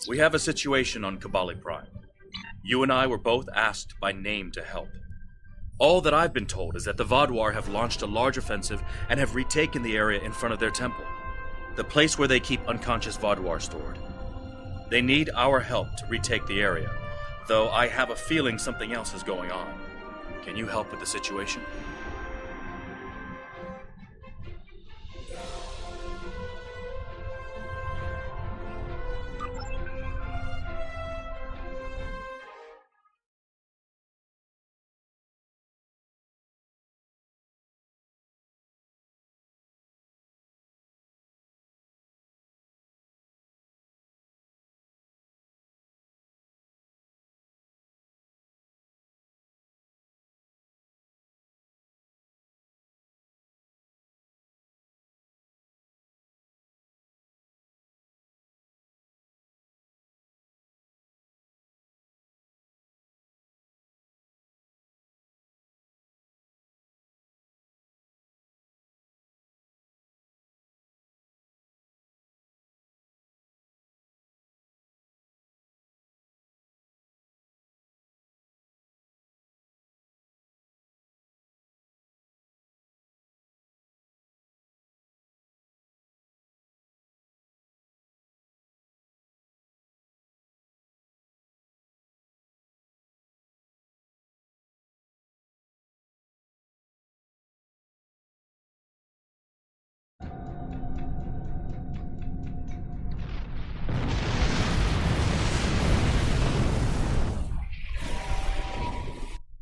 We have a situation on Kabali Prime. You and I were both asked by name to help. All that I've been told is that the Vaadwaur have launched a large offensive and have retaken the area in front of their temple, the place where they keep unconscious Vaadwaur stored. They need our help to retake the area, though I have a feeling something else is going on. Can you help with the situation?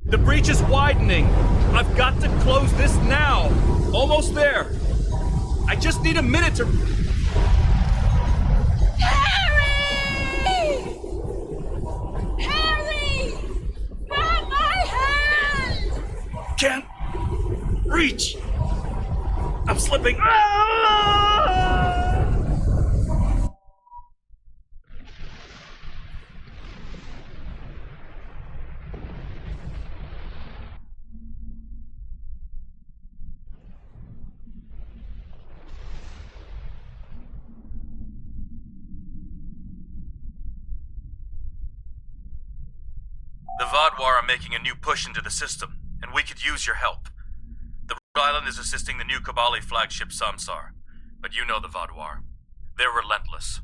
The breach is widening. I've got to close this now. Almost there. I just need a minute to... Harry! Harry! Grab my hand! Can't reach. I'm slipping. Ah! The Vaadwaur are making a new push into the system, and we could use your help. The Rhode Island is assisting the new Kabali flagship Samsar, but you know the Vaadwaur. They're relentless.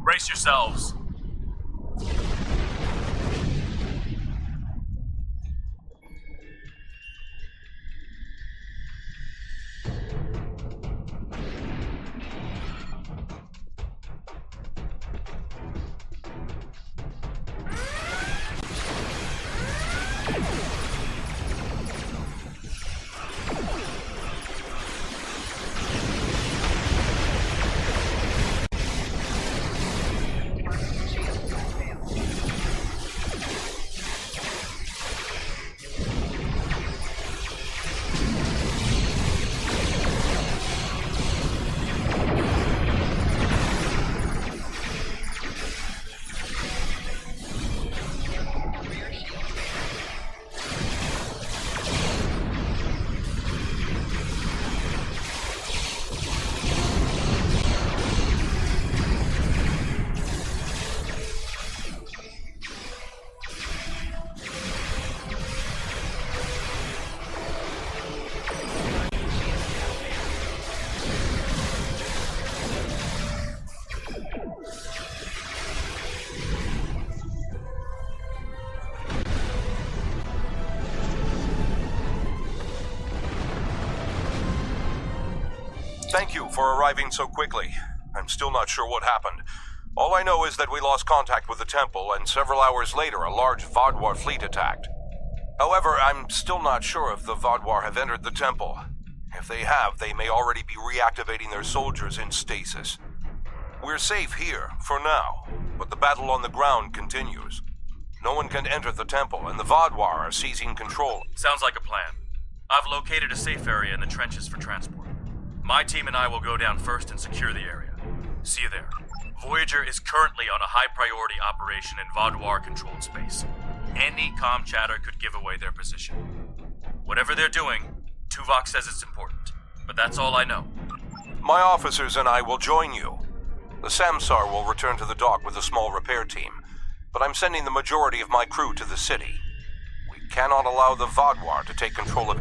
Brace yourselves. Thank you for arriving so quickly. I'm still not sure what happened. All I know is that we lost contact with the temple, and several hours later a large Vaadwaur fleet attacked. However, I'm still not sure if the Vaadwaur have entered the temple. If they have, they may already be reactivating their soldiers in stasis. We're safe here, for now, but the battle on the ground continues. No one can enter the temple, and the Vaadwaur are seizing control. Sounds like a plan. I've located a safe area in the trenches for transport. My team and I will go down first and secure the area. See you there. Voyager is currently on a high-priority operation in Vaadwaur-controlled space. Any comm chatter could give away their position. Whatever they're doing, Tuvok says it's important, but that's all I know. My officers and I will join you. The Samsar will return to the dock with a small repair team, but I'm sending the majority of my crew to the city. We cannot allow the Vaadwaur to take control of...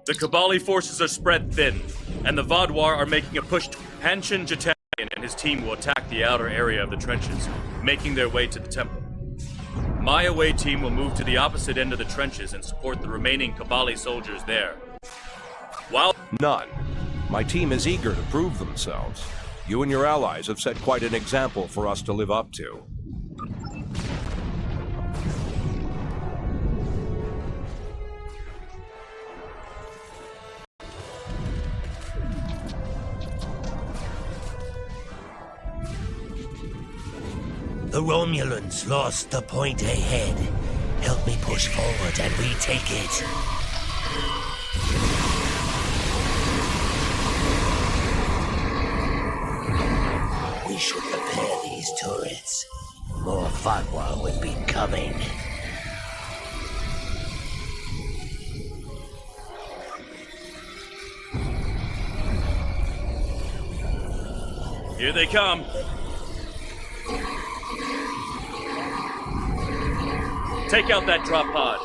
The Kabali forces are spread thin, and the Vaadwaur are making a push to Hanshin Jatan and his team will attack the outer area of the trenches, making their way to the temple. My away team will move to the opposite end of the trenches and support the remaining Kabali soldiers there. While None. My team is eager to prove themselves. You and your allies have set quite an example for us to live up to. The Romulans lost the point ahead. Help me push forward and retake it. We should repair these turrets. More Vaadwaur will be coming. here they come. Take out that drop pod.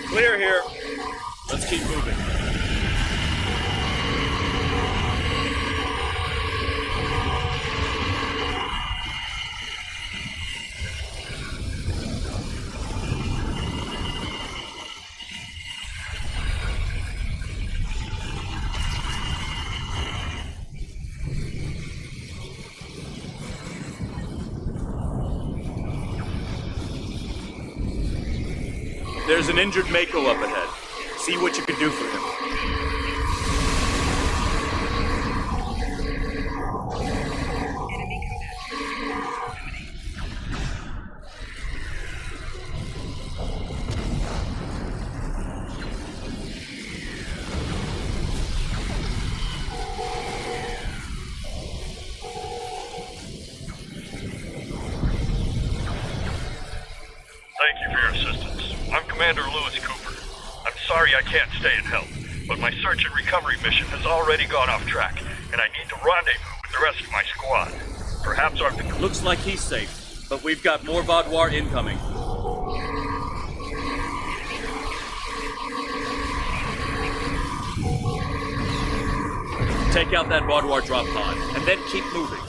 Clear here. Let's keep moving. There's an injured Mako up ahead. See what you can do for him. Thank you for your assistance. I'm Commander Lewis Cooper. I'm sorry I can't stay and help, but my search and recovery mission has already gone off track, and I need to rendezvous with the rest of my squad. Perhaps our... Looks like he's safe, but we've got more Vaadwaur incoming. Take out that Vaadwaur drop pod, and then keep moving.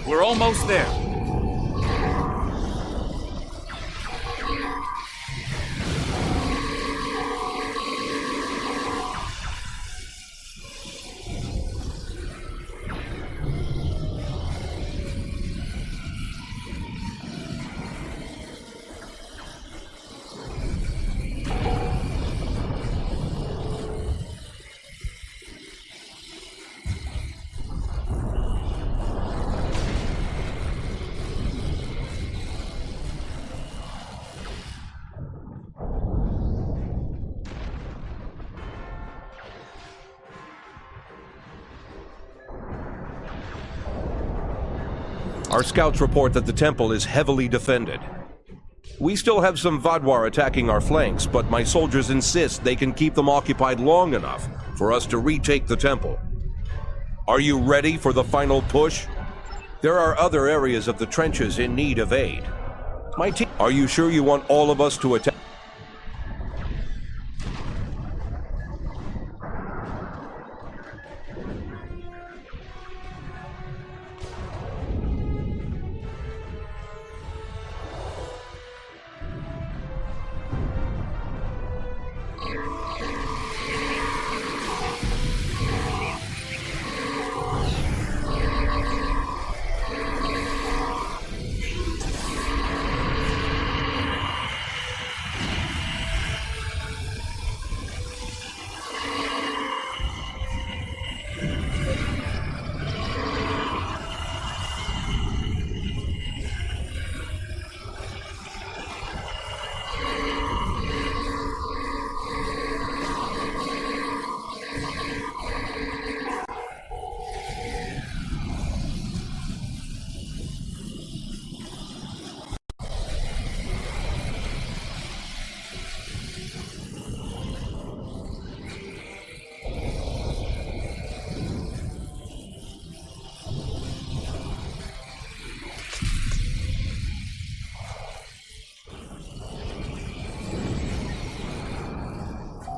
We're almost there. Our scouts report that the temple is heavily defended. We still have some Vaadwaur attacking our flanks, but my soldiers insist they can keep them occupied long enough for us to retake the temple. Are you ready for the final push? There are other areas of the trenches in need of aid. My team, are you sure you want all of us to attack?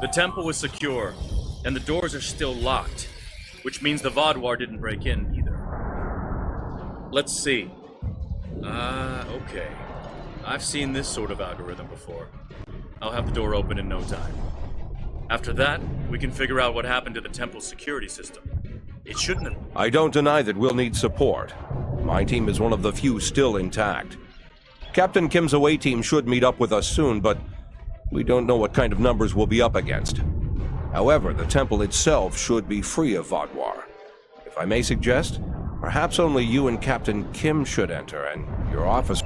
The temple is secure, and the doors are still locked, which means the Vaadwaur didn't break in either. Let's see. Okay. I've seen this sort of algorithm before. I'll have the door open in no time. After that, we can figure out what happened to the temple's security system. It shouldn't have... I don't deny that we'll need support. My team is one of the few still intact. Captain Kim's away team should meet up with us soon, but we don't know what kind of numbers we'll be up against. However, the temple itself should be free of Vaadwaur. If I may suggest, perhaps only you and Captain Kim should enter, and your office...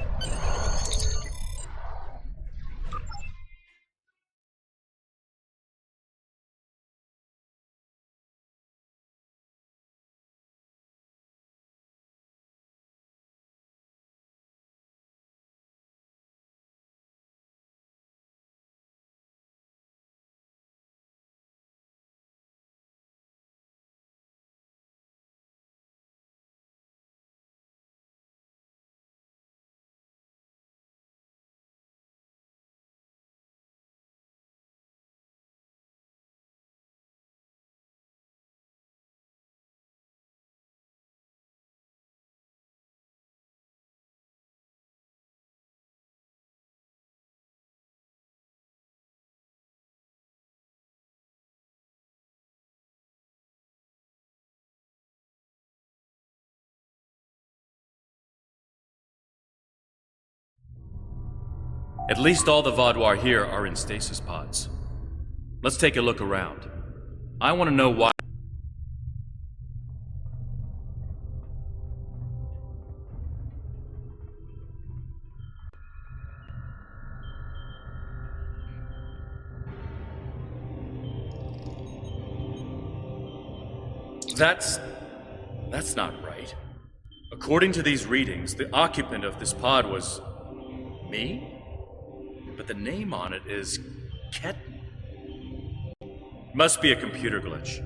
At least all the Vaadwaur here are in stasis pods. Let's take a look around. I want to know why... That's not right. According to these readings, the occupant of this pod was... me? But the name on it is... Must be a computer glitch.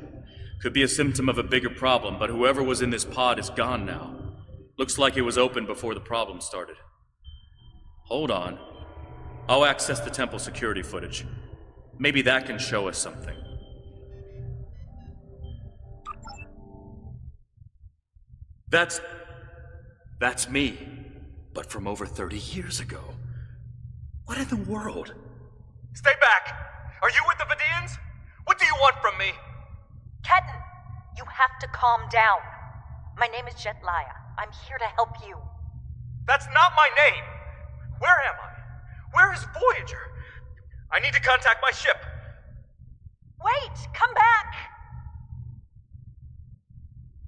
Could be a symptom of a bigger problem, but whoever was in this pod is gone now. Looks like it was open before the problem started. Hold on. I'll access the temple security footage. Maybe that can show us something. That's me. But from over 30 years ago. What in the world? Stay back! Are you with the Vidians? What do you want from me? Ketan, you have to calm down. My name is Jetlaya. I'm here to help you. That's not my name! Where am I? Where is Voyager? I need to contact my ship. Wait! Come back!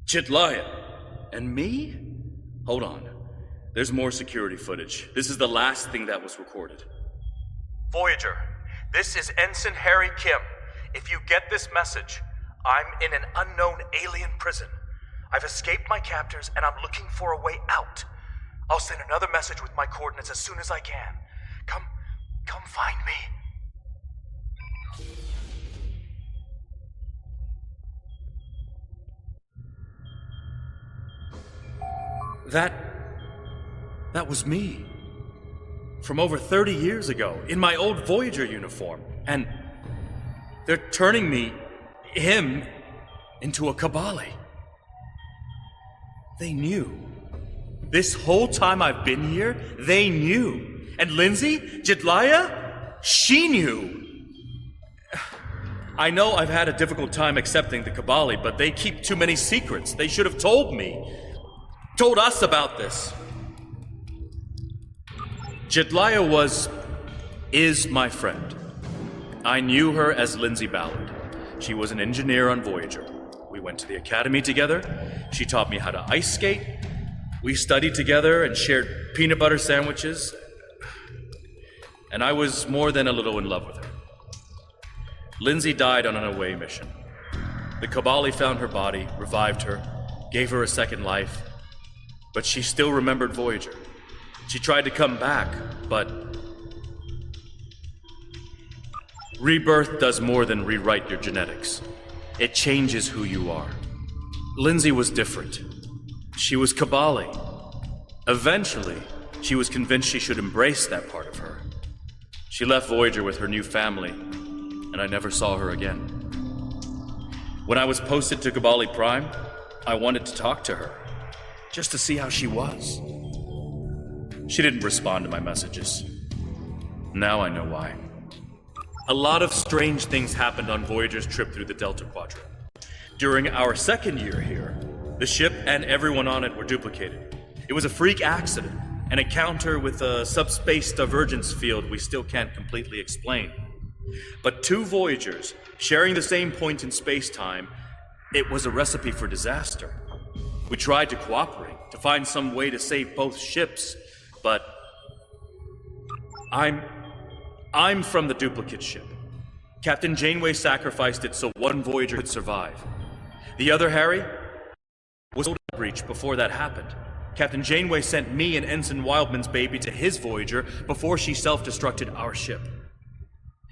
Jetlaya? And me? Hold on. There's more security footage. This is the last thing that was recorded. Voyager, this is Ensign Harry Kim. If you get this message, I'm in an unknown alien prison. I've escaped my captors and I'm looking for a way out. I'll send another message with my coordinates as soon as I can. Come find me. That was me. From over 30 years ago, in my old Voyager uniform. And they're turning him, into a Kabali. They knew. This whole time I've been here, they knew. And Lindsay, Jedliah, she knew. I know I've had a difficult time accepting the Kabali, but they keep too many secrets. They should have told me. Told us about this. Jedliah is my friend. I knew her as Lindsay Ballard. She was an engineer on Voyager. We went to the academy together. She taught me how to ice skate. We studied together and shared peanut butter sandwiches. And I was more than a little in love with her. Lindsay died on an away mission. The Kabali found her body, revived her, gave her a second life. But she still remembered Voyager. She tried to come back, but rebirth does more than rewrite your genetics. It changes who you are. Lindsay was different. She was Kabali. Eventually, she was convinced she should embrace that part of her. She left Voyager with her new family, and I never saw her again. When I was posted to Kabali Prime, I wanted to talk to her, just to see how she was. She didn't respond to my messages. Now I know why. A lot of strange things happened on Voyager's trip through the Delta Quadrant. During our second year here, the ship and everyone on it were duplicated. It was a freak accident, an encounter with a subspace divergence field we still can't completely explain. But two Voyagers, sharing the same point in space-time, it was a recipe for disaster. We tried to cooperate, to find some way to save both ships, but I'm from the duplicate ship. Captain Janeway sacrificed it so one Voyager could survive. The other, Harry, was in a breach before that happened. Captain Janeway sent me and Ensign Wildman's baby to his Voyager before she self-destructed our ship.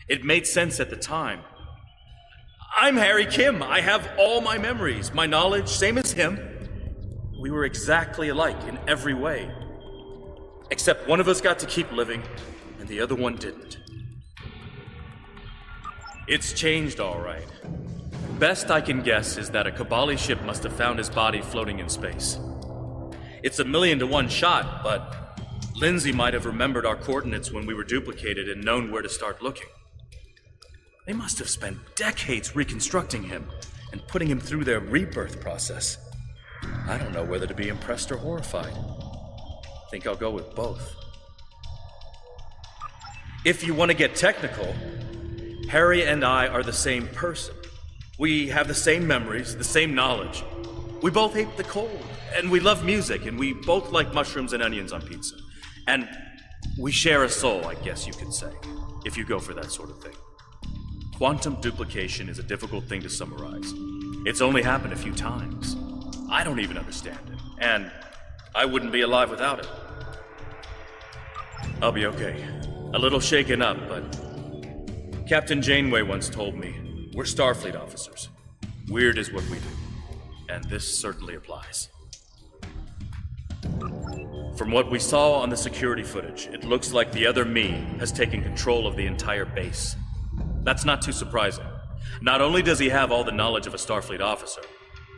It made sense at the time. I'm Harry Kim. I have all my memories, my knowledge, same as him. We were exactly alike in every way. Except one of us got to keep living, and the other one didn't. It's changed all right. Best I can guess is that a Kabali ship must have found his body floating in space. It's a 1,000,000 to 1 shot, but Lindsay might have remembered our coordinates when we were duplicated and known where to start looking. They must have spent decades reconstructing him and putting him through their rebirth process. I don't know whether to be impressed or horrified. I think I'll go with both. If you want to get technical, Harry and I are the same person. We have the same memories, the same knowledge. We both hate the cold, and we love music, and we both like mushrooms and onions on pizza. And we share a soul, I guess you could say, if you go for that sort of thing. Quantum duplication is a difficult thing to summarize. It's only happened a few times. I don't even understand it, and I wouldn't be alive without it. I'll be okay. A little shaken up, but Captain Janeway once told me, we're Starfleet officers. Weird is what we do, and this certainly applies. From what we saw on the security footage, it looks like the other me has taken control of the entire base. That's not too surprising. Not only does he have all the knowledge of a Starfleet officer,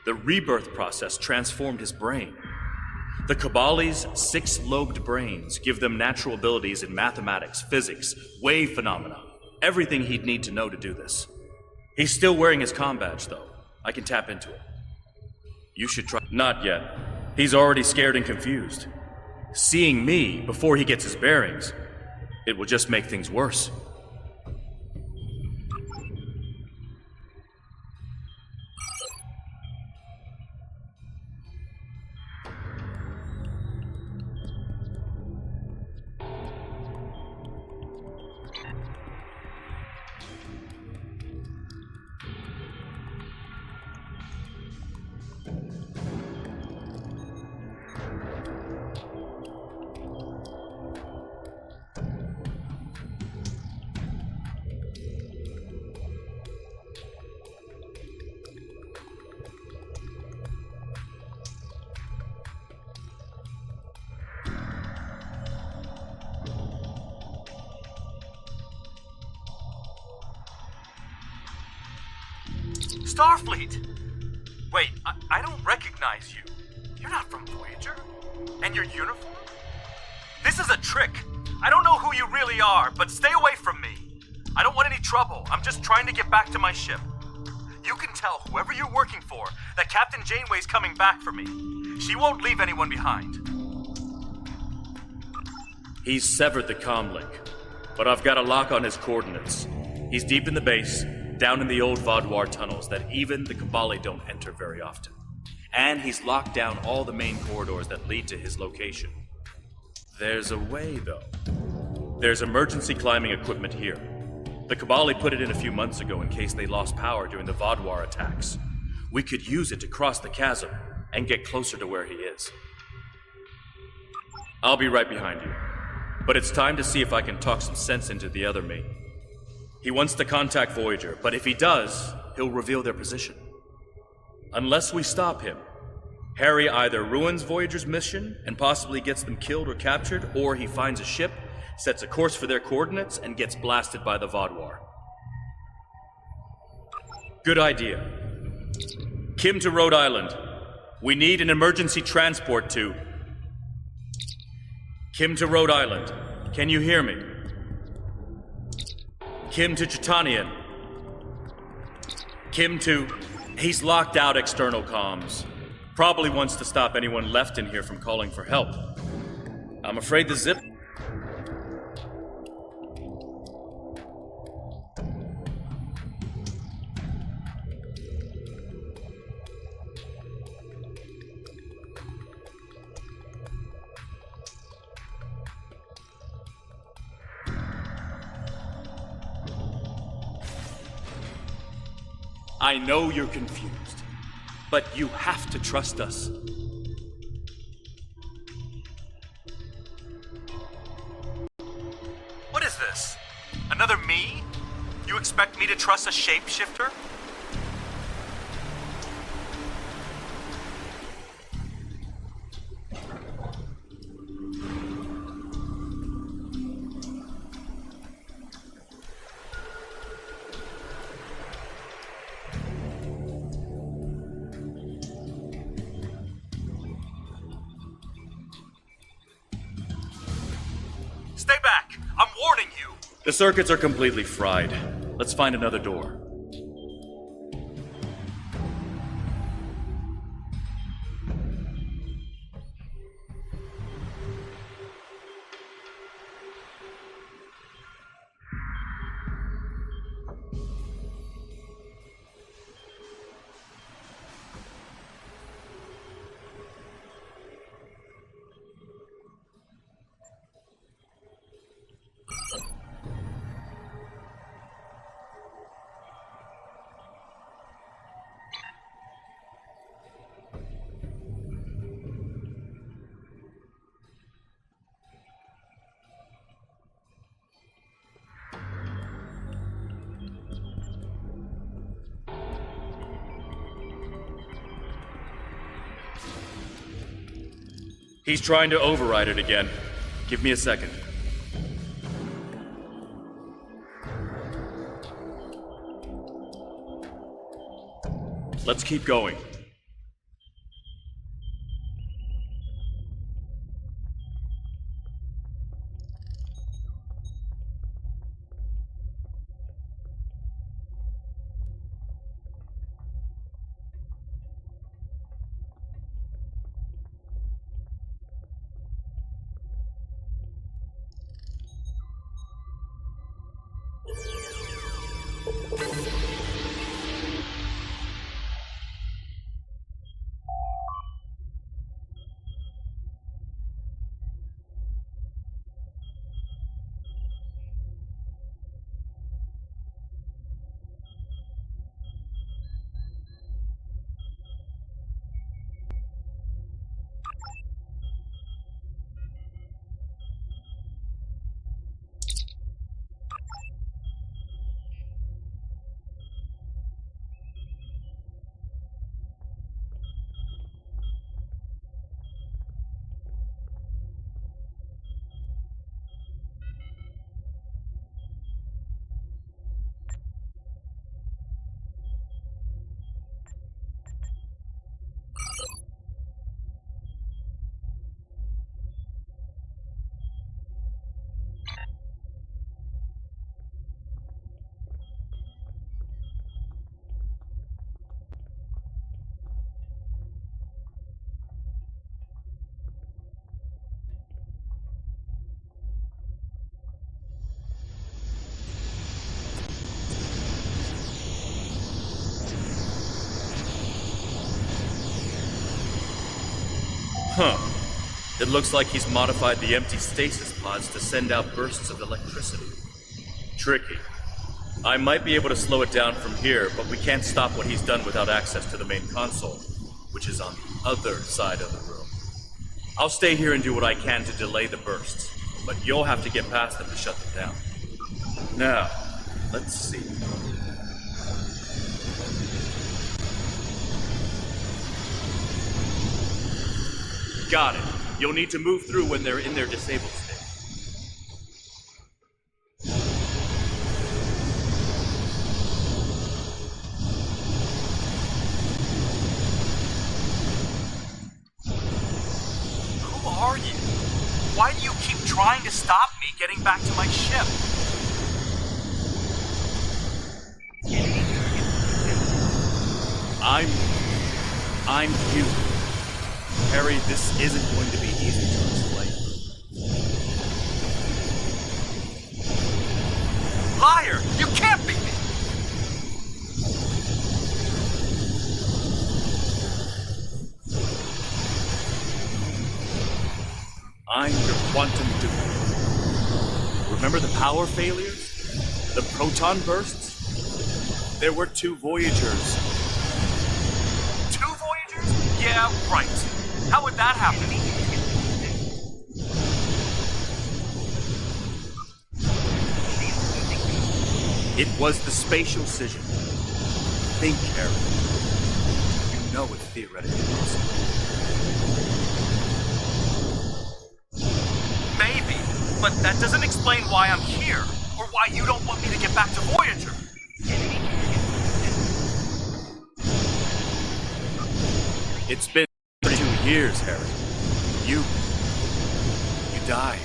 the rebirth process transformed his brain. The Kabali's 6-lobed brains give them natural abilities in mathematics, physics, wave phenomena, everything he'd need to know to do this. He's still wearing his comm badge, though. I can tap into it. You should try. Not yet. He's already scared and confused. Seeing me before he gets his bearings, it will just make things worse. Starfleet! Wait, I don't recognize you. You're not from Voyager? And your uniform? This is a trick. I don't know who you really are, but stay away from me. I don't want any trouble. I'm just trying to get back to my ship. You can tell whoever you're working for that Captain Janeway's coming back for me. She won't leave anyone behind. He's severed the comm link, but I've got a lock on his coordinates. He's deep in the base, down in the old Vaudouar tunnels that even the Cabale don't enter very often. And he's locked down all the main corridors that lead to his location. There's a way, though. There's emergency climbing equipment here. The Cabale put it in a few months ago in case they lost power during the Vaudouar attacks. We could use it to cross the chasm and get closer to where he is. I'll be right behind you. But it's time to see if I can talk some sense into the other mate. He wants to contact Voyager, but if he does, he'll reveal their position. Unless we stop him, Harry either ruins Voyager's mission and possibly gets them killed or captured, or he finds a ship, sets a course for their coordinates, and gets blasted by the Vaudouar. Good idea. Kim to Rhode Island. We need an emergency transport to... Kim to Rhode Island. Can you hear me? Kim to Chitanian. Kim to... He's locked out external comms. Probably wants to stop anyone left in here from calling for help. I'm afraid the zip... I know you're confused, but you have to trust us. What is this? Another me? You expect me to trust a shapeshifter? Stay back! I'm warning you! The circuits are completely fried. Let's find another door. He's trying to override it again. Give me a second. Let's keep going. Huh. It looks like he's modified the empty stasis pods to send out bursts of electricity. Tricky. I might be able to slow it down from here, but we can't stop what he's done without access to the main console, which is on the other side of the room. I'll stay here and do what I can to delay the bursts, but you'll have to get past them to shut them down. Now, let's see. Got it. You'll need to move through when they're in their disabled state. Who are you? Why do you keep trying to stop me getting back to my ship? I'm you. Harry, this isn't going to be easy to explain. Liar! You can't be me! I'm your quantum dupe. Remember the power failures? The proton bursts? There were 2 Voyagers. 2 Voyagers? Yeah, right. How would that happen? It was the spatial scission. Think, Harry. You know it's theoretically possible. Maybe, but that doesn't explain why I'm here, or why you don't want me to get back to Voyager. It's been 2 years, Harry. You died.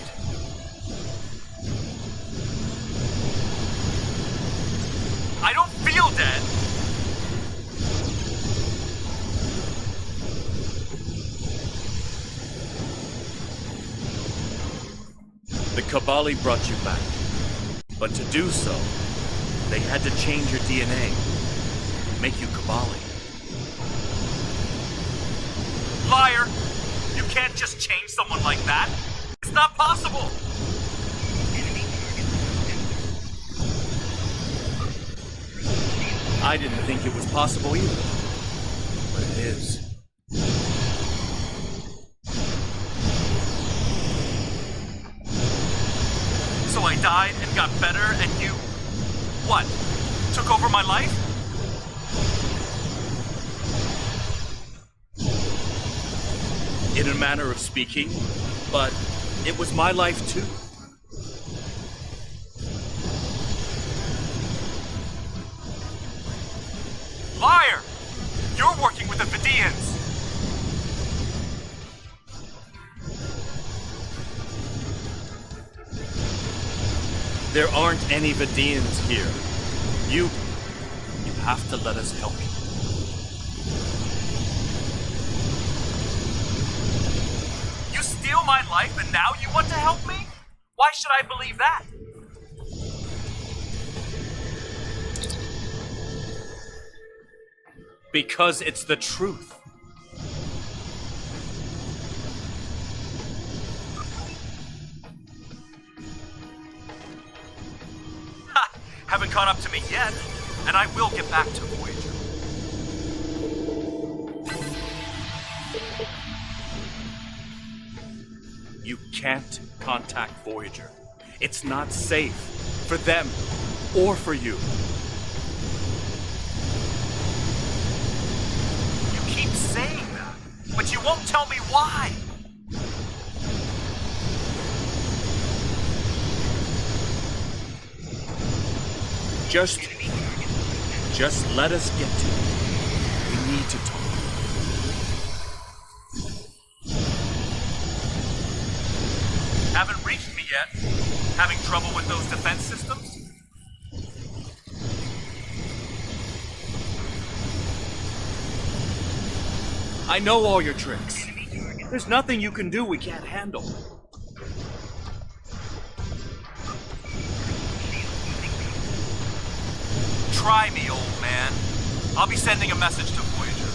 I don't feel dead. The Kabali brought you back. But to do so, they had to change your DNA. Make you Kabali. Liar! You can't just change someone like that. It's not possible. I didn't think it was possible either. But it is. So I died and got better, and you... what? Took over my life? In a manner of speaking, but it was my life too. Liar! You're working with the Vidians! There aren't any Vidians here. You have to let us help you. You steal my life and now you want to help me? Why should I believe that? Because it's the truth. Ha! Haven't caught up to me yet, and I will get back to Voyager. You can't contact Voyager. It's not safe for them or for you. You keep saying that, but you won't tell me why. Just let us get to it. We need to talk. Haven't reached me yet. Having trouble with those defense systems? I know all your tricks. There's nothing you can do we can't handle. Try me, old man. I'll be sending a message to Voyager.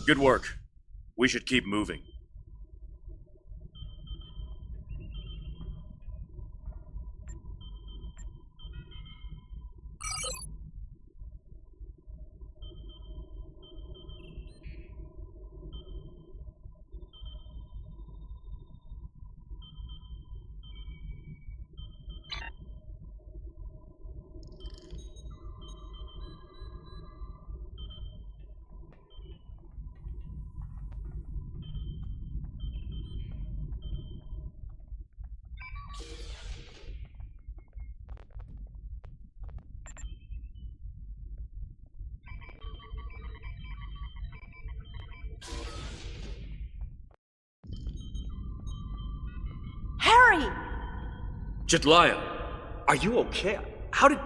Good work. We should keep moving. Harry! Jetlaya, are you okay? How did...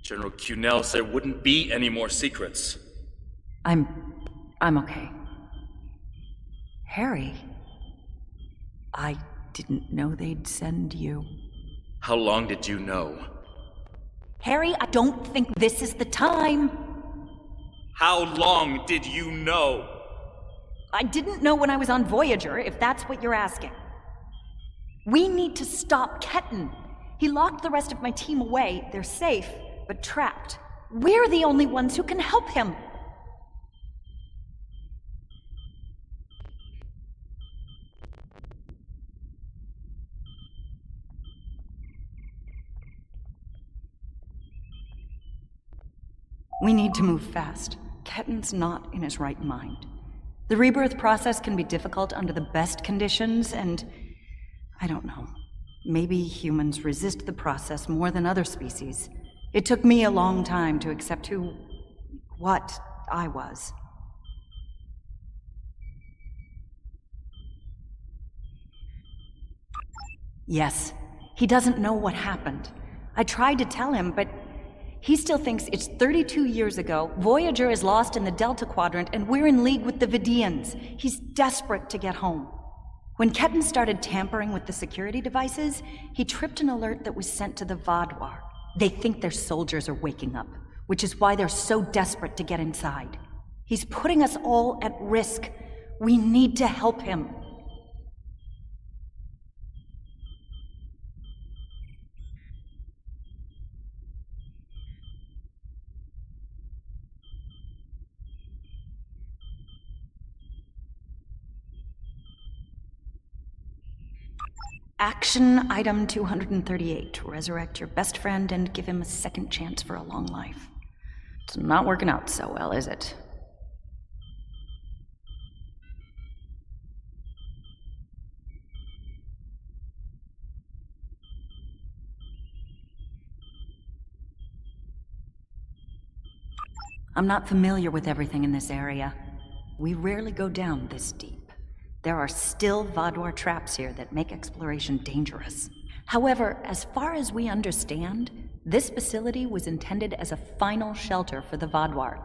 General Cunell said there wouldn't be any more secrets. I'm okay. Harry, I didn't know they'd send you. How long did you know? Harry, I don't think this is the time. How long did you know? I didn't know when I was on Voyager, if that's what you're asking. We need to stop Ketan. He locked the rest of my team away. They're safe, but trapped. We're the only ones who can help him. We need to move fast. Ketan's not in his right mind. The rebirth process can be difficult under the best conditions, and I don't know. Maybe humans resist the process more than other species. It took me a long time to accept what I was. Yes, he doesn't know what happened. I tried to tell him, but he still thinks it's 32 years ago, Voyager is lost in the Delta Quadrant, and we're in league with the Vidians. He's desperate to get home. When Ketan started tampering with the security devices, he tripped an alert that was sent to the Vaadwaur. They think their soldiers are waking up, which is why they're so desperate to get inside. He's putting us all at risk. We need to help him. Action item 238. Resurrect your best friend and give him a second chance for a long life. It's not working out so well, is it? I'm not familiar with everything in this area. We rarely go down this deep. There are still Vaadwaur traps here that make exploration dangerous. However, as far as we understand, this facility was intended as a final shelter for the Vaadwaur.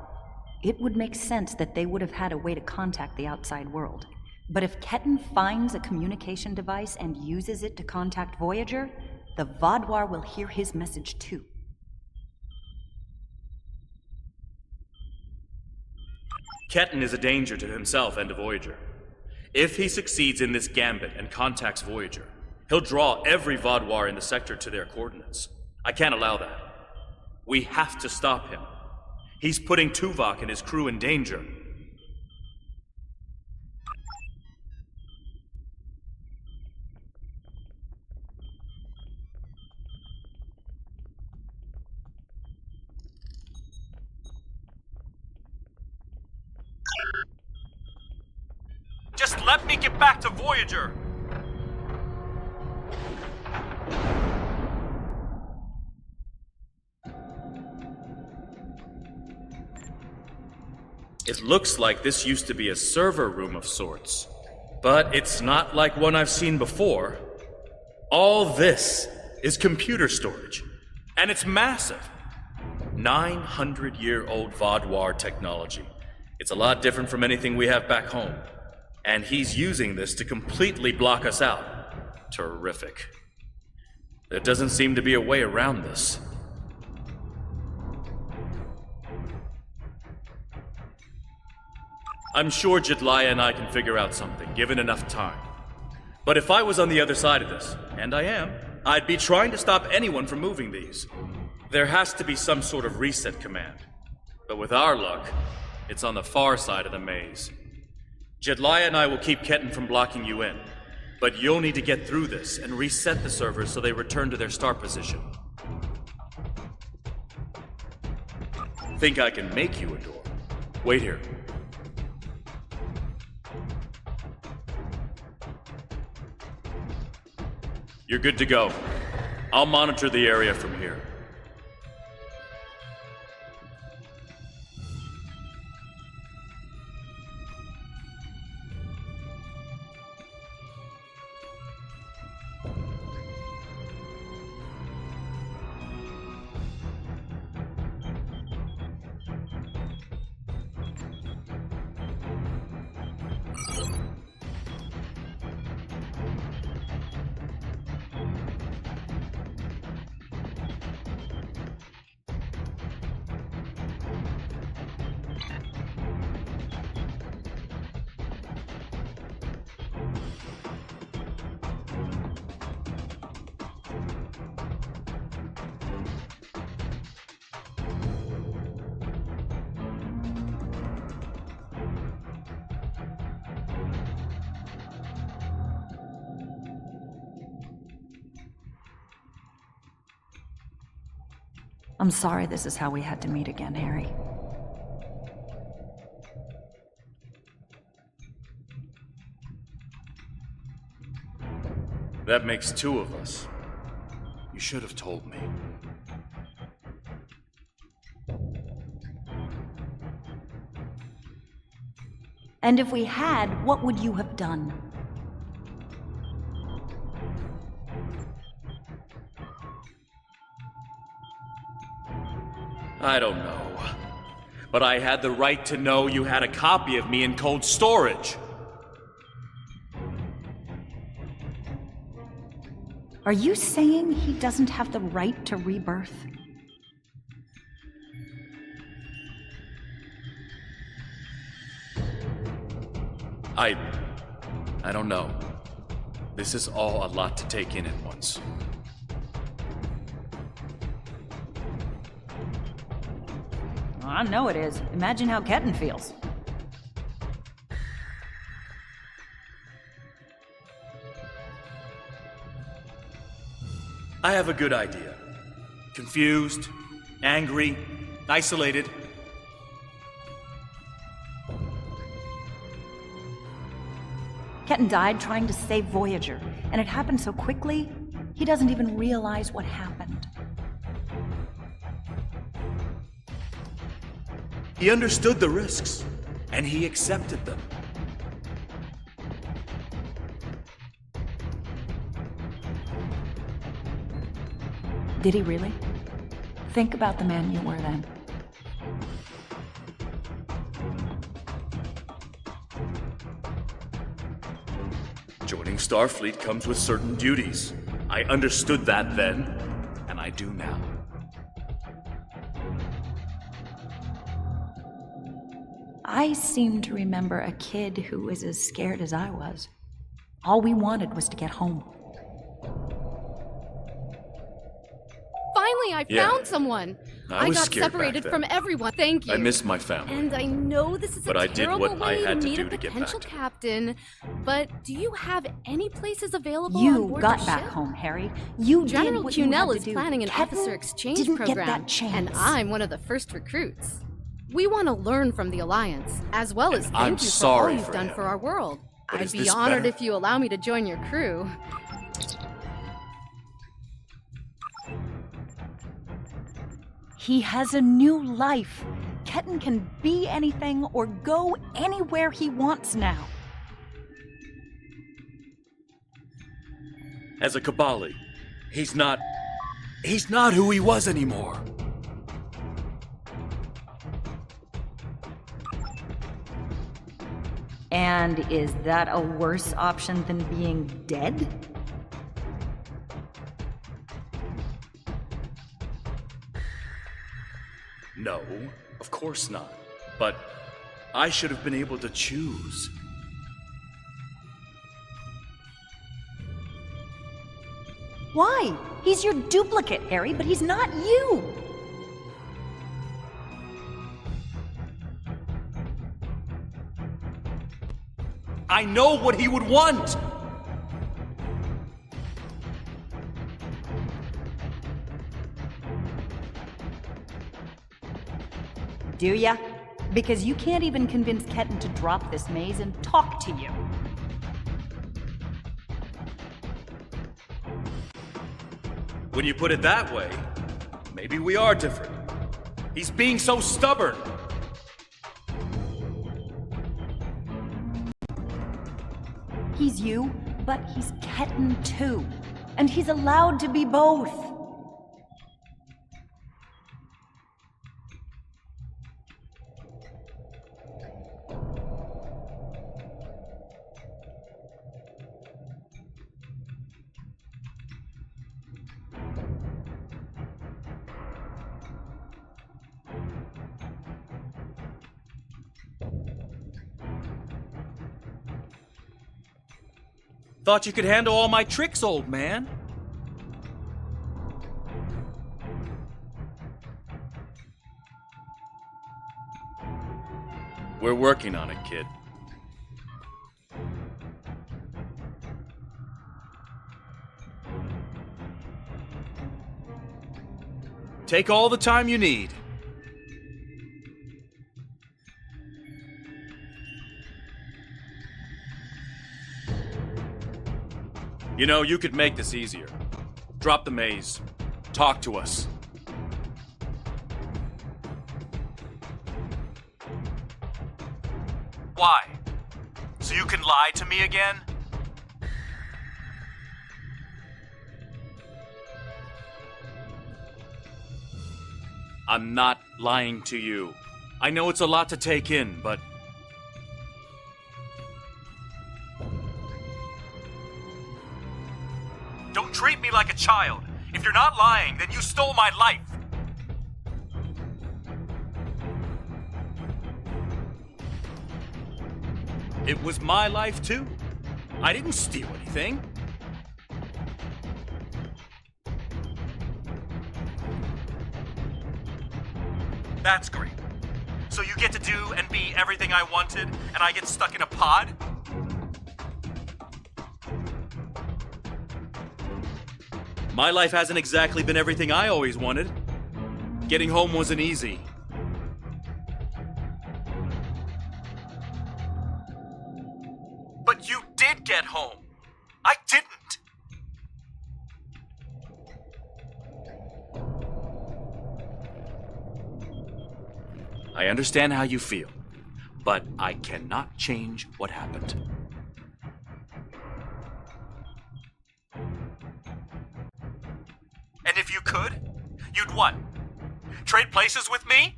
It would make sense that they would have had a way to contact the outside world. But if Ketan finds a communication device and uses it to contact Voyager, the Vaadwaur will hear his message too. Ketan is a danger to himself and to Voyager. If he succeeds in this gambit and contacts Voyager, he'll draw every Vaadwaur in the sector to their coordinates. I can't allow that. We have to stop him. He's putting Tuvok and his crew in danger. Just let me get back to Voyager! It looks like this used to be a server room of sorts, but it's not like one I've seen before. All this is computer storage, and it's massive. 900-year-old Vaadwaur technology. It's a lot different from anything we have back home. And he's using this to completely block us out. Terrific. There doesn't seem to be a way around this. I'm sure Jedliah and I can figure out something, given enough time. But if I was on the other side of this, and I am, I'd be trying to stop anyone from moving these. There has to be some sort of reset command. But with our luck, it's on the far side of the maze. Jedliah and I will keep Ketten from blocking you in. But you'll need to get through this and reset the servers so they return to their start position. Think I can make you a door? Wait here. You're good to go. I'll monitor the area from here. I'm sorry this is how we had to meet again, Harry. That makes two of us. You should have told me. And if we had, what would you have done? I don't know. But I had the right to know you had a copy of me in cold storage. Are you saying he doesn't have the right to rebirth? I don't know. This is all a lot to take in at once. I know it is. Imagine how Ketten feels. I have a good idea. Confused, angry, isolated. Ketten died trying to save Voyager, and it happened so quickly, he doesn't even realize what happened. He understood the risks, and he accepted them. Did he really? Think about the man you were then. Joining Starfleet comes with certain duties. I understood that then, and I do now. I seem to remember a kid who was as scared as I was. All we wanted was to get home. Finally, I found someone. I was got scared separated back from then. everyone. Thank you. I missed my family. And I know this is But a I did terrible what I way had to meet do a to get potential back. captain. But do you have any places available on You board got the back ship? home, Harry. You General did what you had Cunell to is do. planning an Ketten officer exchange didn't program, get that chance. and I'm one of the first recruits. We want to learn from the Alliance, as well as I'm thank you for all sorry you've for done him. for our world. But I'd is be this honored better? if you allow me to join your crew. He has a new life. Ketten can be anything or go anywhere he wants now. As a Kabali, he's not who he was anymore. And is that a worse option than being dead? No, of course not. But I should have been able to choose. Why? He's your duplicate, Harry, but he's not you! I know what he would want! Do ya? Because you can't even convince Ketten to drop this maze and talk to you. When you put it that way, maybe we are different. He's being so stubborn. He's you, but he's Ketten too. And he's allowed to be both. Thought you could handle all my tricks, old man. We're working on it, kid. Take all the time you need. You know, you could make this easier. Drop the maze. Talk to us. Why? So you can lie to me again? I'm not lying to you. I know it's a lot to take in, but... Don't treat me like a child. If you're not lying, then you stole my life. It was my life, too. I didn't steal anything. That's great. So you get to do and be everything I wanted, and I get stuck in a pod? My life hasn't exactly been everything I always wanted. Getting home wasn't easy. But you did get home. I didn't. I understand how you feel, but I cannot change what happened. And if you could, you'd what? Trade places with me?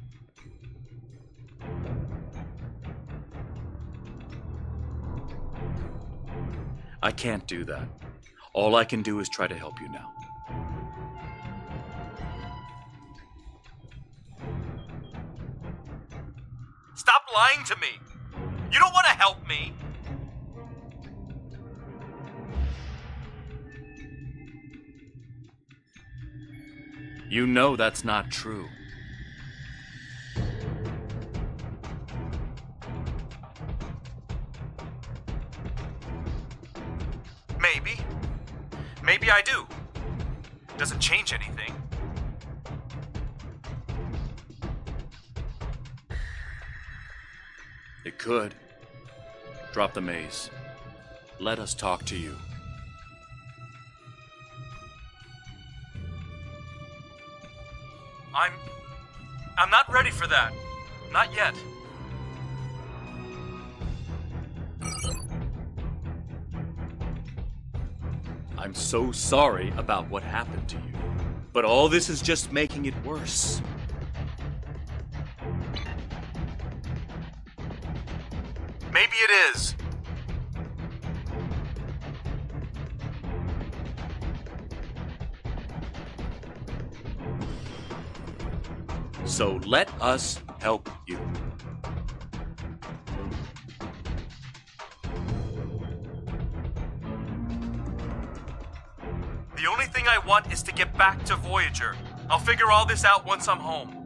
I can't do that. All I can do is try to help you now. Stop lying to me. You don't want to help me. You know that's not true. Maybe. Maybe I do. Doesn't change anything. It could. Drop the maze. Let us talk to you. I'm not ready for that. Not yet. I'm so sorry about what happened to you. But all this is just making it worse. Maybe it is. So let us help you. thing I want is to get back to Voyager. I'll figure all this out once I'm home.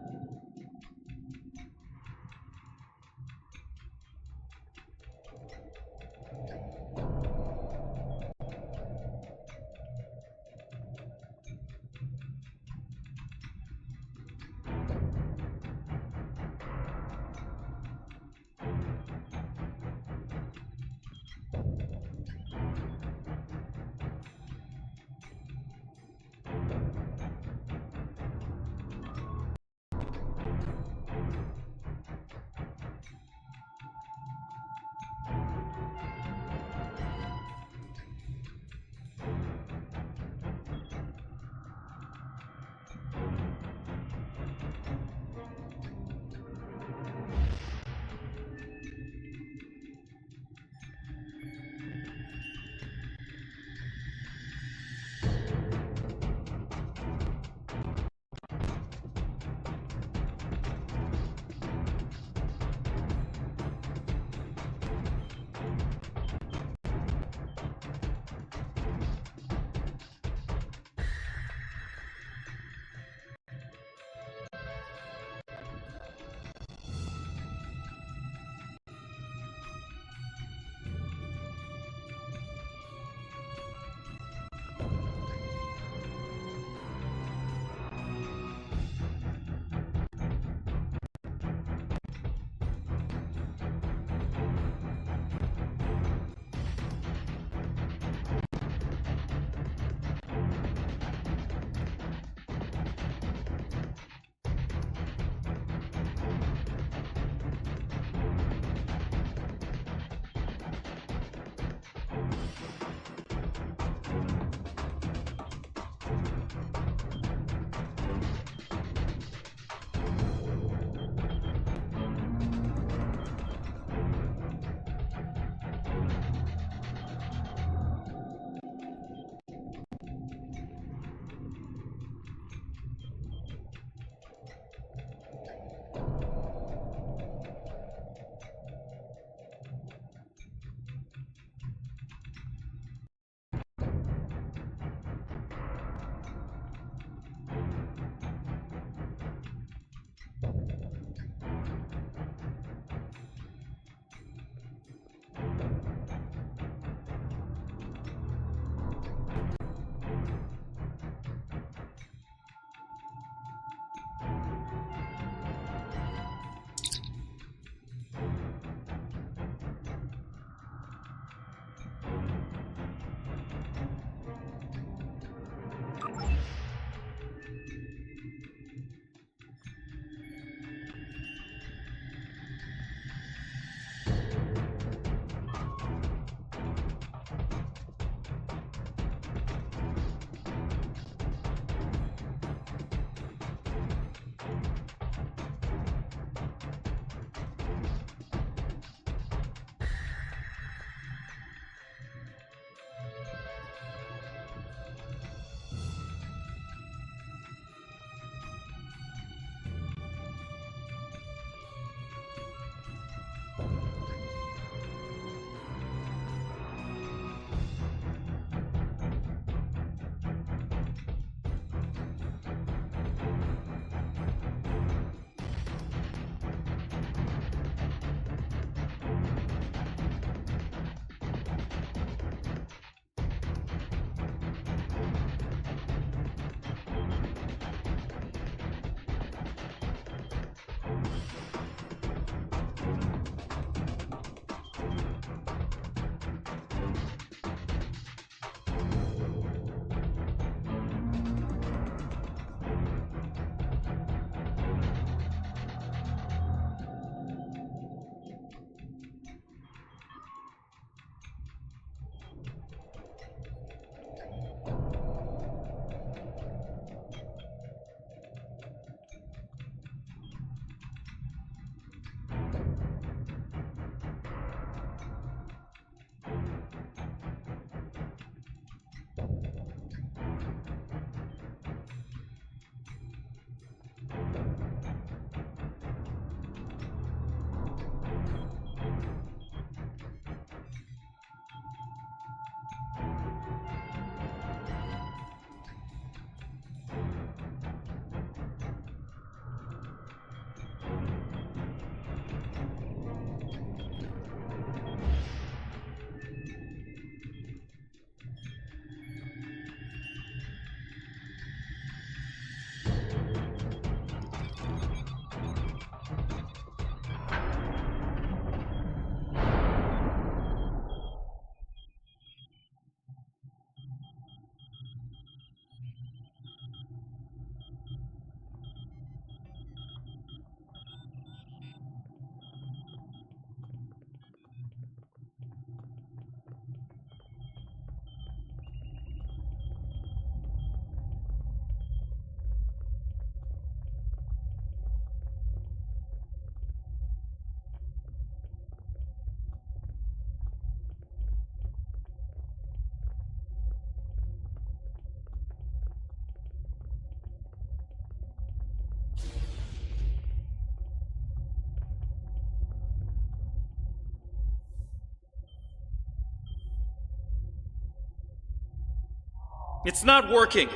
It's not working.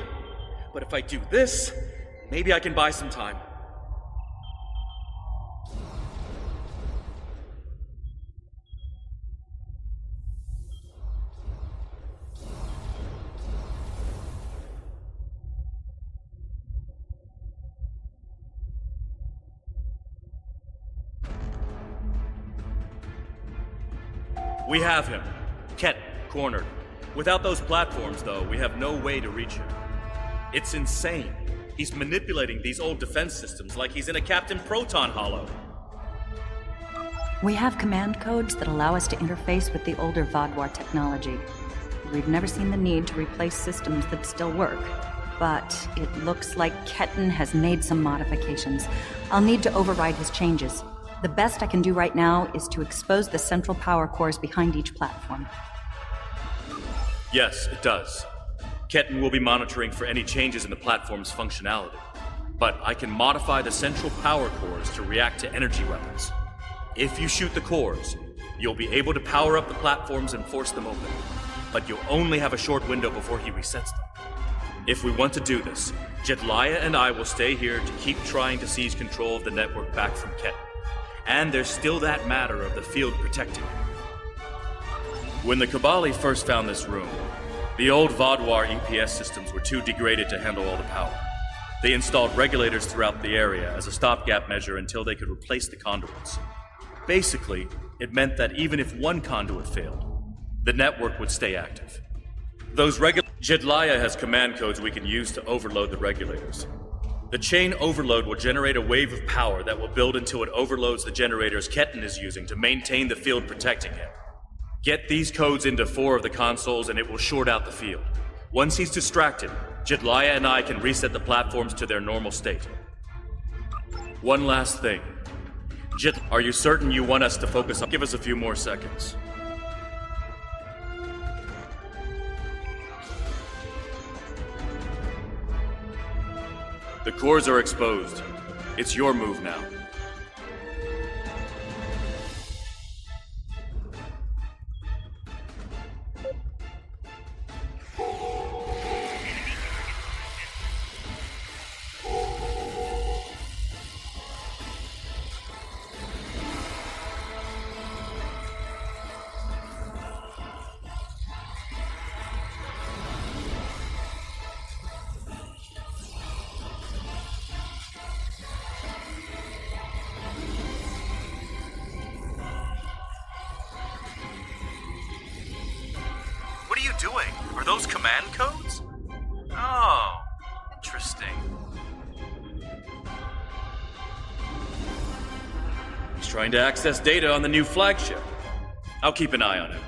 But if I do this, maybe I can buy some time. We have him. Ket, cornered. Without those platforms, though, we have no way to reach him. It's insane. He's manipulating these old defense systems like he's in a Captain Proton Hollow. We have command codes that allow us to interface with the older Vaadwaur technology. We've never seen the need to replace systems that still work. But it looks like Ketten has made some modifications. I'll need to override his changes. The best I can do right now is to expose the central power cores behind each platform. Yes, it does. Ketten will be monitoring for any changes in the platform's functionality. But I can modify the central power cores to react to energy weapons. If you shoot the cores, you'll be able to power up the platforms and force them open. But you'll only have a short window before he resets them. If we want to do this, Jetlaya and I will stay here to keep trying to seize control of the network back from Ketten. And there's still that matter of the field protecting him. When the Kabali first found this room, the old Vaadwaur EPS systems were too degraded to handle all the power. They installed regulators throughout the area as a stopgap measure until they could replace the conduits. Basically, it meant that even if one conduit failed, the network would stay active. Jetlaya has command codes we can use to overload the regulators. The chain overload will generate a wave of power that will build until it overloads the generators Ketten is using to maintain the field protecting him. Get these codes into 4 of the consoles and it will short out the field. Once he's distracted, Jetlaya and I can reset the platforms to their normal state. One last thing. Are you certain you want us to focus on? Give us a few more seconds. The cores are exposed. It's your move now. What are you doing? Are those command codes? Oh, interesting. He's trying to access data on the new flagship. I'll keep an eye on him.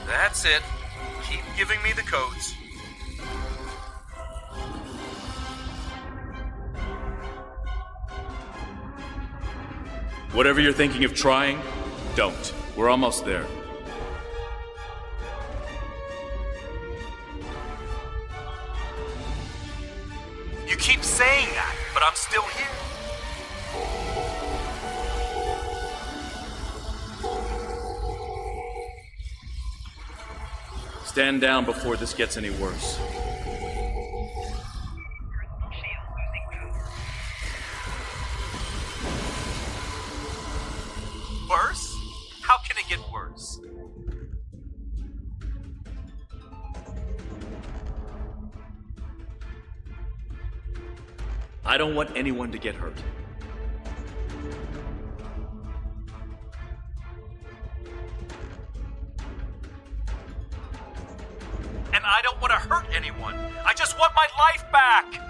That's it. Keep giving me the codes. Whatever you're thinking of trying, don't. We're almost there. You keep saying that, but I'm still here. Stand down before this gets any worse. yours. I don't want anyone to get hurt. And I don't want to hurt anyone. I just want my life back!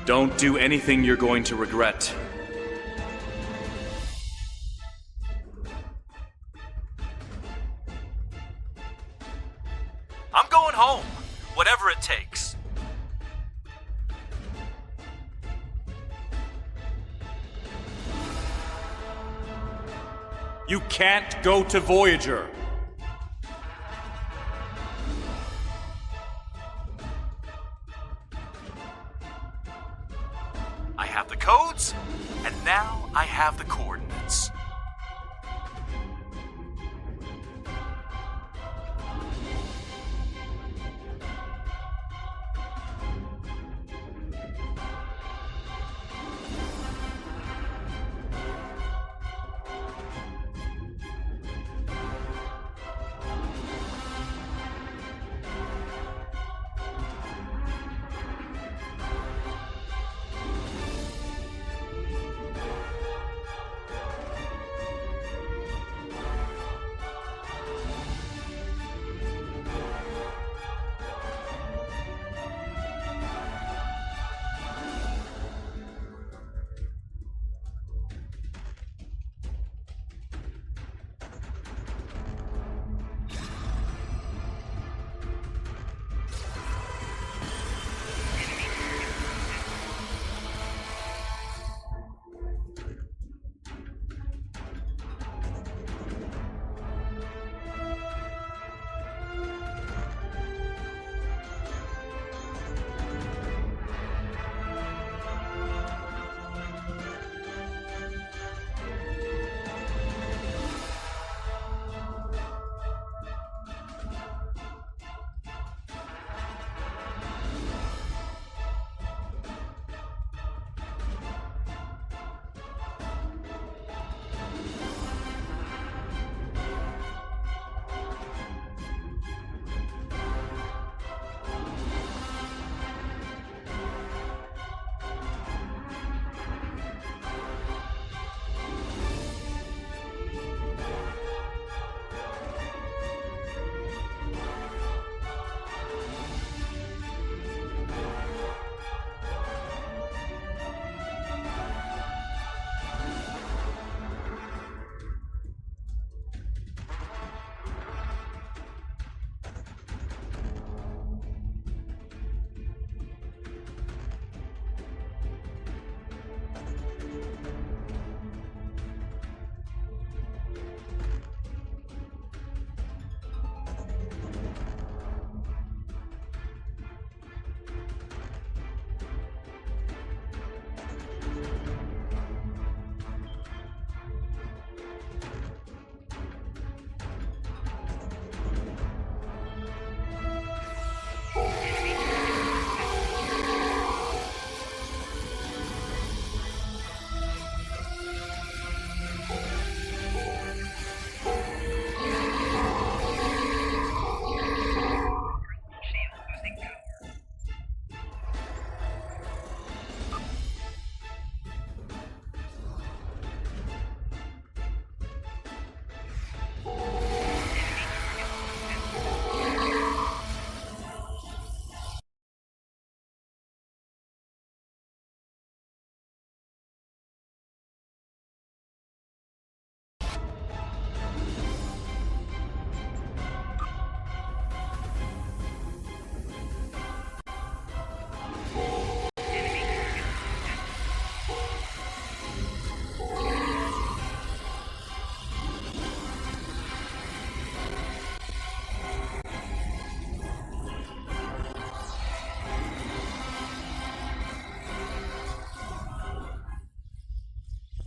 Don't do anything you're going to regret. I'm going home, whatever it takes. You can't go to Voyager. I have the codes, and now I have the coordinates.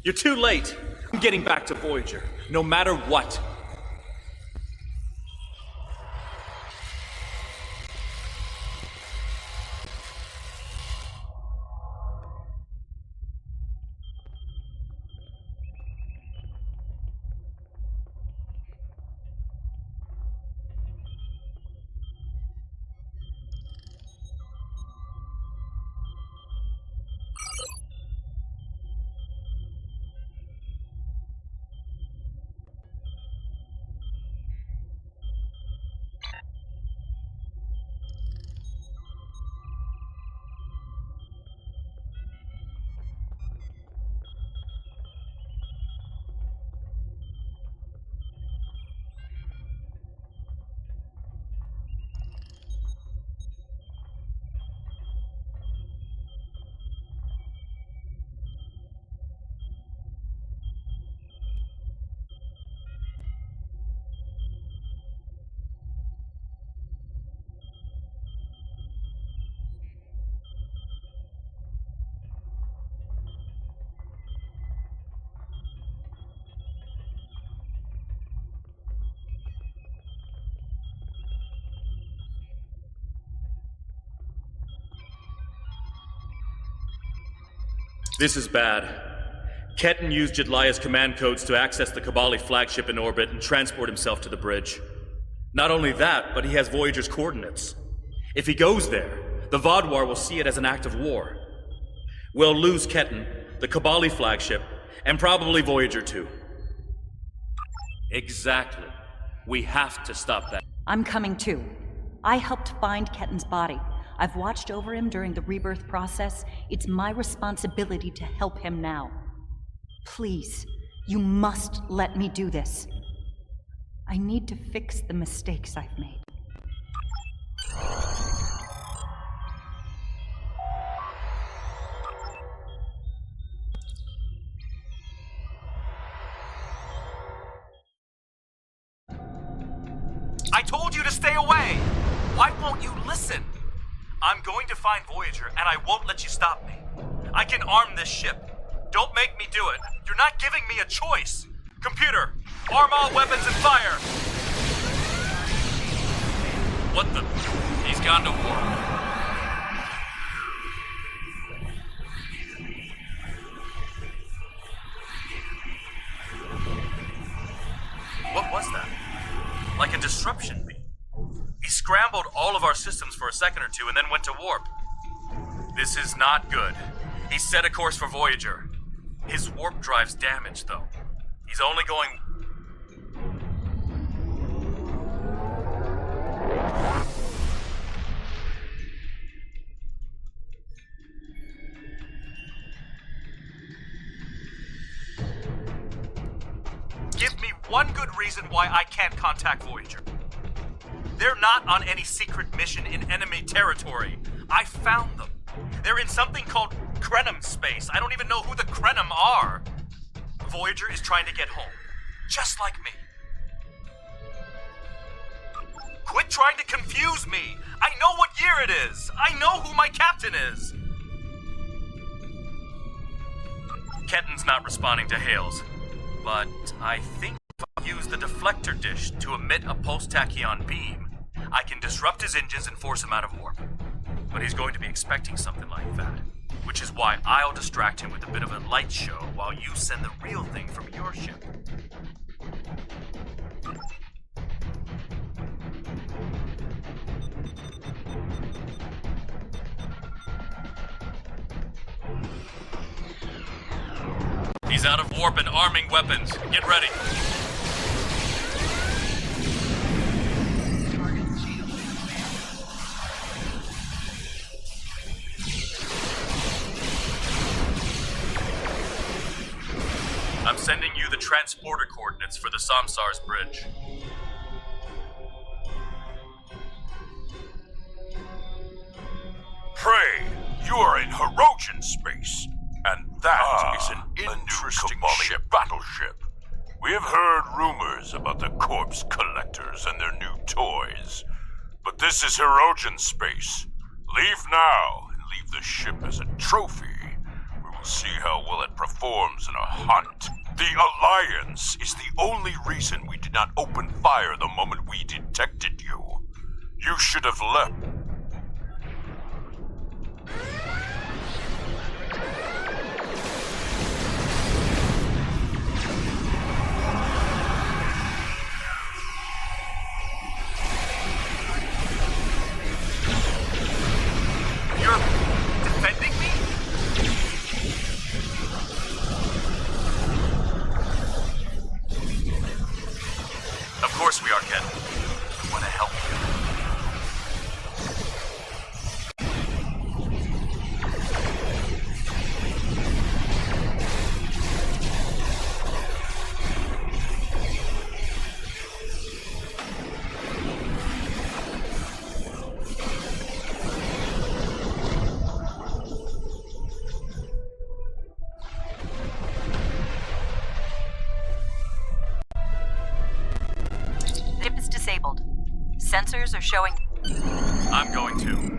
You're too late. I'm getting back to Voyager, no matter what. This is bad. Ketan used Jedliah's command codes to access the Kabali flagship in orbit and transport himself to the bridge. Not only that, but he has Voyager's coordinates. If he goes there, the Vaadwaur will see it as an act of war. We'll lose Ketan, the Kabali flagship, and probably Voyager too. Exactly. We have to stop that. I'm coming too. I helped find Ketan's body. I've watched over him during the rebirth process. It's my responsibility to help him now. Please, you must let me do this. I need to fix the mistakes I've made. I told you to stay away! Why won't you listen? I'm going to find Voyager, and I won't let you stop me. I can arm this ship. Don't make me do it. You're not giving me a choice. Computer, arm all weapons and fire! What the? He's gone to war. What was that? Like a disruption beam. He scrambled all of our systems for a second or two and then went to warp. This is not good. He set a course for Voyager. His warp drive's damaged, though. He's only going... Give me one good reason why I can't contact Voyager. They're not on any secret mission in enemy territory. I found them. They're in something called Krenim space. I don't even know who the Krenim are. Voyager is trying to get home. Just like me. Quit trying to confuse me. I know what year it is. I know who my captain is. Ketan's not responding to hails, but I think if I use the deflector dish to emit a pulse-tachyon beam, I can disrupt his engines and force him out of warp. But he's going to be expecting something like that, which is why I'll distract him with a bit of a light show while you send the real thing from your ship. He's out of warp and arming weapons. Get ready. I'm sending you the transporter coordinates for the Samsar's bridge. Pray, you are in Hirogen space, and that is an interesting ship. Battleship. We have heard rumors about the corpse collectors and their new toys, but this is Hirogen space. Leave now and leave the ship as a trophy. We will see how well it performs in a hunt. The Alliance is the only reason we did not open fire the moment we detected you. You should have left. You're defending me? Of course we are, Ken. I want to help you. Ship is disabled. Sensors are showing... I'm going to.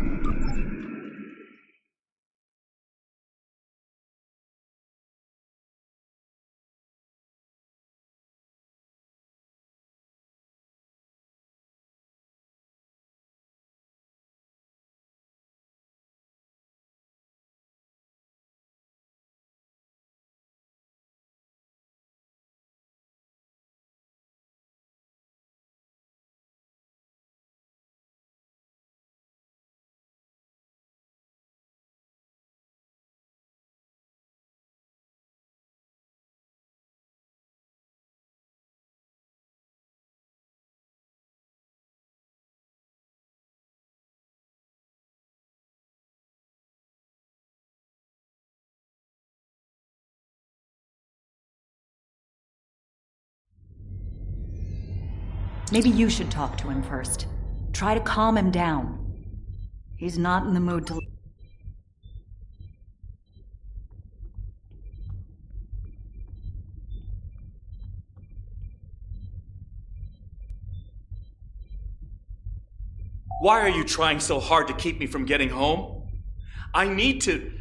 Maybe you should talk to him first. Try to calm him down. He's not in the mood to... Why are you trying so hard to keep me from getting home? I need to...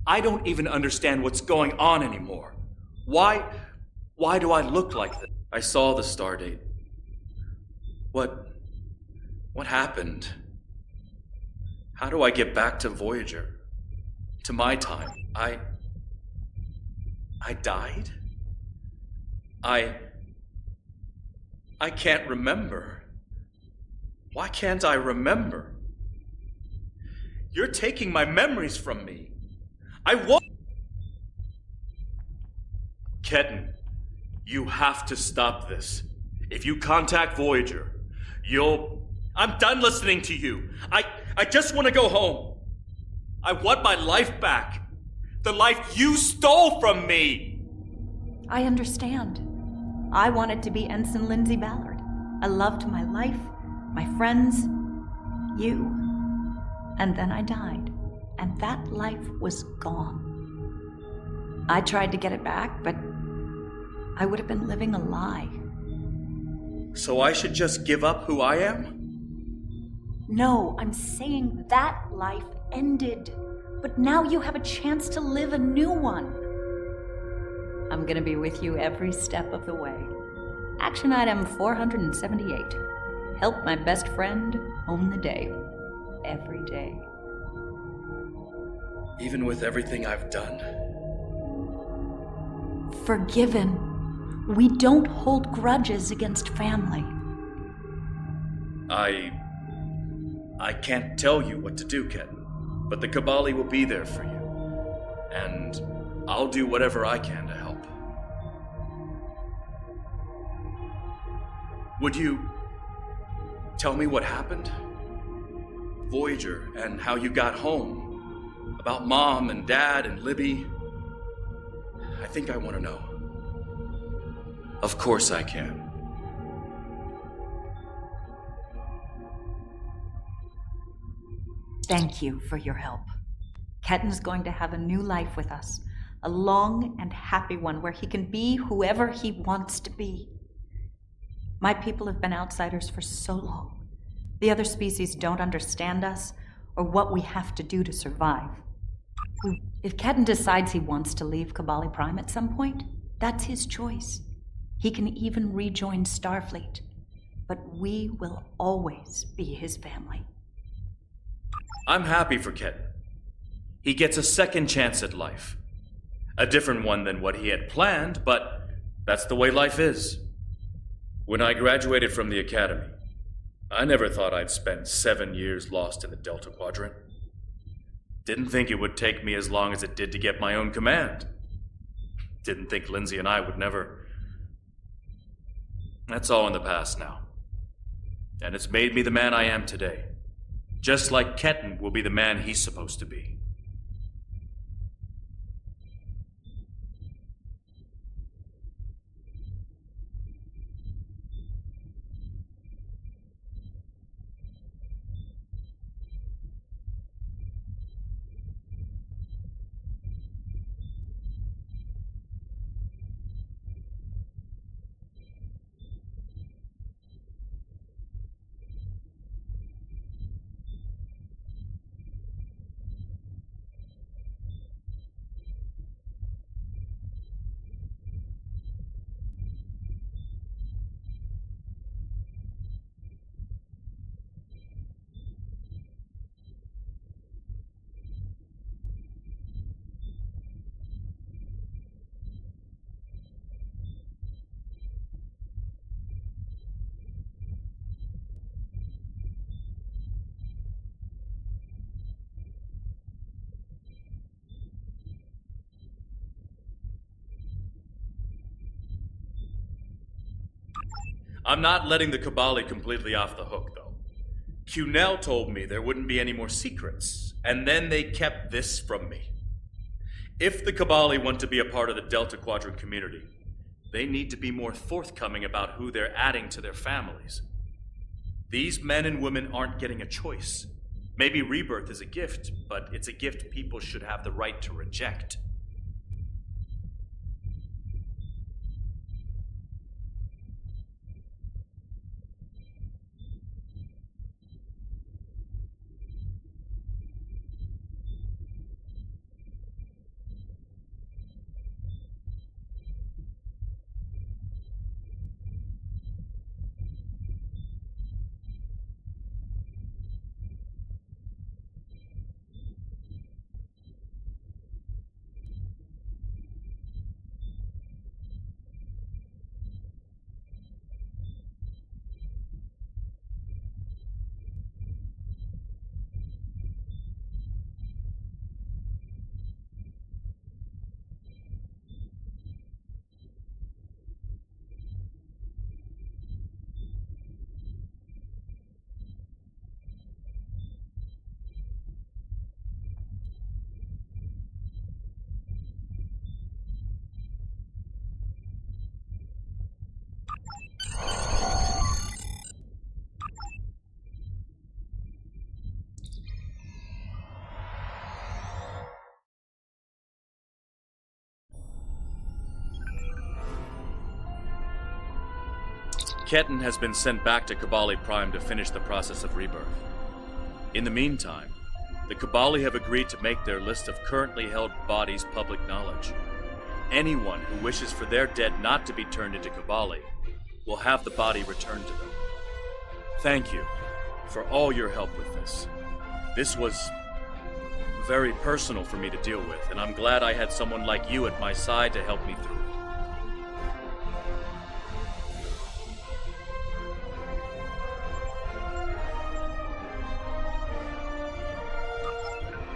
I don't even understand what's going on anymore. Why do I look like this? I saw the stardate. What happened? How do I get back to Voyager? To my time? I died? I can't remember. Why can't I remember? You're taking my memories from me. I won't. Ketan, you have to stop this. If you contact Voyager, I'm done listening to you. I just want to go home. I want my life back. The life you stole from me. I understand. I wanted to be Ensign Lindsay Ballard. I loved my life, my friends, you. And then I died, and that life was gone. I tried to get it back, but I would have been living a lie. So I should just give up who I am? No, I'm saying that life ended. But now you have a chance to live a new one. I'm gonna be with you every step of the way. Action item 478. Help my best friend own the day. Every day. Even with everything I've done? Forgiven. We don't hold grudges against family. I can't tell you what to do, Ketan, but the Kabali will be there for you, and I'll do whatever I can to help. Would you tell me what happened? Voyager, and how you got home? About Mom and Dad and Libby? I think I want to know. Of course I can. Thank you for your help. Ketan's going to have a new life with us. A long and happy one where he can be whoever he wants to be. My people have been outsiders for so long. The other species don't understand us or what we have to do to survive. If Ketan decides he wants to leave Kabali Prime at some point, that's his choice. He can even rejoin Starfleet. But we will always be his family. I'm happy for Ketan. He gets a second chance at life. A different one than what he had planned, but that's the way life is. When I graduated from the academy, I never thought I'd spend 7 years lost in the Delta Quadrant. Didn't think it would take me as long as it did to get my own command. Didn't think Lindsay and I would never... That's all in the past now. And it's made me the man I am today. Just like Ketan will be the man he's supposed to be. I'm not letting the Kabali completely off the hook, though. Cunell told me there wouldn't be any more secrets, and then they kept this from me. If the Kabali want to be a part of the Delta Quadrant community, They need to be more forthcoming about who they're adding to their families. These men and women aren't getting a choice. Maybe rebirth is a gift, but it's a gift people should have the right to reject. Ketan has been sent back to Kabali Prime to finish the process of rebirth. In the meantime, the Kabali have agreed to make their list of currently held bodies public knowledge. Anyone who wishes for their dead not to be turned into Kabali will have the body returned to them. Thank you for all your help with this. This was very personal for me to deal with, and I'm glad I had someone like you at my side to help me through it.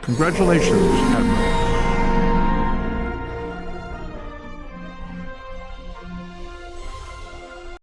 Congratulations, Admiral.